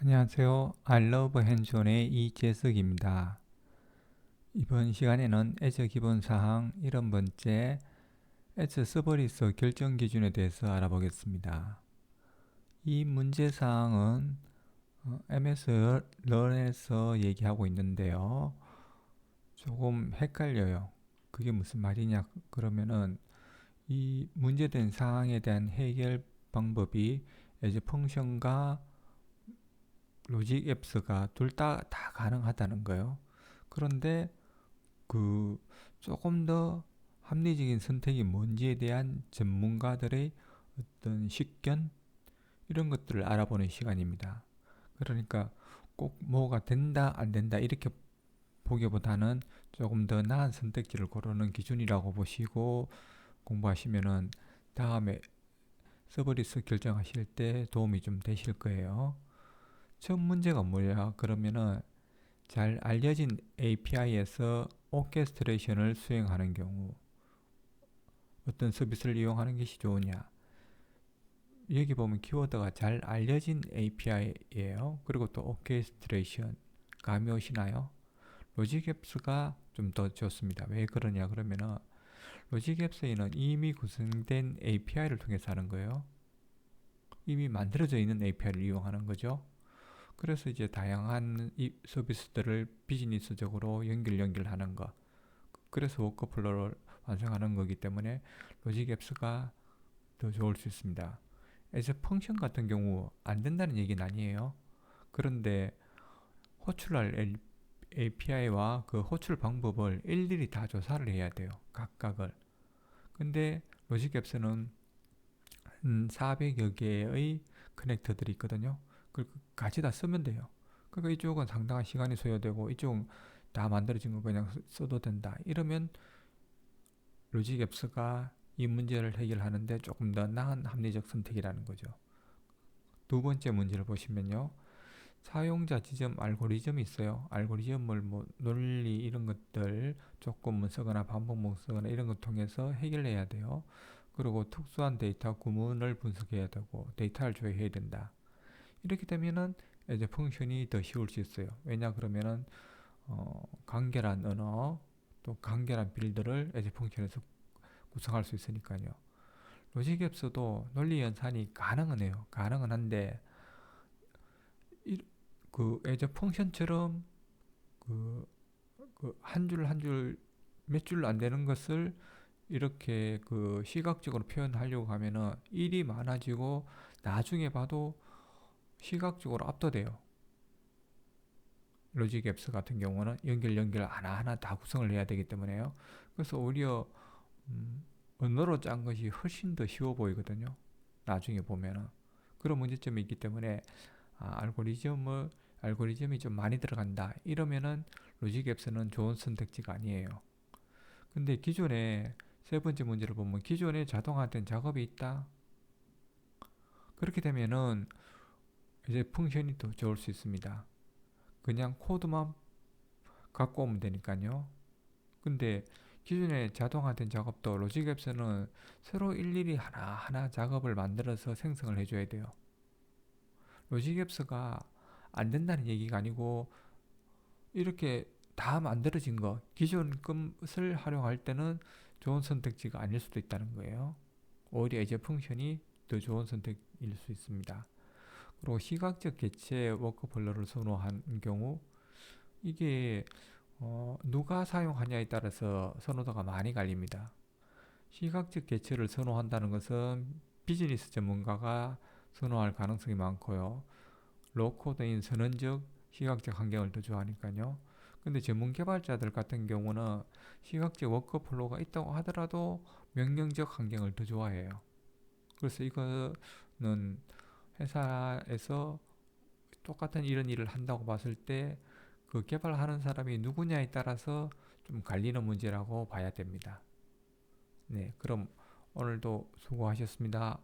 안녕하세요. 알러브 핸즈온의 이재석입니다. 이번 시간에는 애저 기본사항 70번째 애저 서버리스 결정 기준에 대해서 알아보겠습니다. 이 문제사항은 MS 런에서 얘기하고 있는데요. 조금 헷갈려요. 그게 무슨 말이냐 그러면은 이 문제된 사항에 대한 해결 방법이 애저 펑션과 로직 앱스가 둘 다 가능하다는 거예요. 그런데 그 조금 더 합리적인 선택이 뭔지에 대한 전문가들의 어떤 식견 이런 것들을 알아보는 시간입니다. 그러니까 꼭 뭐가 된다 안 된다 이렇게 보기보다는 조금 더 나은 선택지를 고르는 기준이라고 보시고 공부하시면은 다음에 서버리스 결정하실 때 도움이 좀 되실 거예요. 첫 문제가 뭐냐 그러면은 잘 알려진 API에서 오케스트레이션을 수행하는 경우 어떤 서비스를 이용하는 것이 좋으냐. 여기 보면 키워드가 잘 알려진 API예요. 그리고 또 오케스트레이션 감이 오시나요? 로직앱스가 좀 더 좋습니다. 왜 그러냐 그러면은 로직앱스에는 이미 구성된 API를 통해서 하는 거예요. 이미 만들어져 있는 API를 이용하는 거죠. 그래서 이제 다양한 이 서비스들을 비즈니스적으로 연결하는 거. 그래서 워크플로우를 완성하는 거기 때문에 로직 앱스가 더 좋을 수 있습니다. 에서 펑션 같은 경우 안 된다는 얘기는 아니에요. 그런데 호출할 API와 그 호출 방법을 일일이 다 조사를 해야 돼요. 각각을. 근데 로직 앱스는 400여 개의 커넥터들이 있거든요. 그걸 같이 다 쓰면 돼요. 그러니까 이쪽은 상당한 시간이 소요되고 이쪽은 다 만들어진 거 그냥 써도 된다. 이러면 로직 앱스가 이 문제를 해결하는데 조금 더 나은 합리적 선택이라는 거죠. 두 번째 문제를 보시면요. 사용자 지점 알고리즘이 있어요. 알고리즘을 뭐 논리 이런 것들 조건문 쓰거나 반복문 쓰거나 이런 것 통해서 해결해야 돼요. 그리고 특수한 데이터 구문을 분석해야 되고 데이터를 조회해야 된다. 이렇게 되면은 이제 펑션이 더 쉬울 수 있어요. 왜냐 그러면은 간결한 언어 또 간결한 빌드를 이제 펑션에서 구성할 수 있으니까요. 로직 앱스도 논리 연산이 가능은 해요. 가능은 한데 그 애저 펑션처럼 그 한 줄 한 줄 몇 줄 안 되는 것을 이렇게 그 시각적으로 표현하려고 하면은 일이 많아지고 나중에 봐도 시각적으로 압도돼요. 로직 앱스 같은 경우는 연결 하나하나 다 구성을 해야 되기 때문에요. 그래서 오히려 언어로 짠 것이 훨씬 더 쉬워 보이거든요. 나중에 보면은 그런 문제점이 있기 때문에 알고리즘이 좀 많이 들어간다 이러면은 로직 앱스는 좋은 선택지가 아니에요. 근데 기존에 세 번째 문제를 보면 기존에 자동화된 작업이 있다. 그렇게 되면은 이제 펑션이 더 좋을 수 있습니다. 그냥 코드만 갖고 오면 되니까요. 근데 기존에 자동화된 작업도 로직 앱스는 새로 일일이 하나하나 작업을 만들어서 생성을 해줘야 돼요. 로직 앱스가 안 된다는 얘기가 아니고 이렇게 다 만들어진 거 기존 것을 활용할 때는 좋은 선택지가 아닐 수도 있다는 거예요. 오히려 이제 펑션이 더 좋은 선택일 수 있습니다. 그리고 시각적 개체 워크플로우를 선호한 경우 이게 누가 사용하냐에 따라서 선호도가 많이 갈립니다. 시각적 개체를 선호한다는 것은 비즈니스 전문가가 선호할 가능성이 많고요. 로코드인 선언적 시각적 환경을 더 좋아하니까요. 근데 전문 개발자들 같은 경우는 시각적 워크플로우가 있다고 하더라도 명령적 환경을 더 좋아해요. 그래서 이거는 회사에서 똑같은 이런 일을 한다고 봤을 때 그 개발하는 사람이 누구냐에 따라서 좀 갈리는 문제라고 봐야 됩니다. 네, 그럼 오늘도 수고하셨습니다.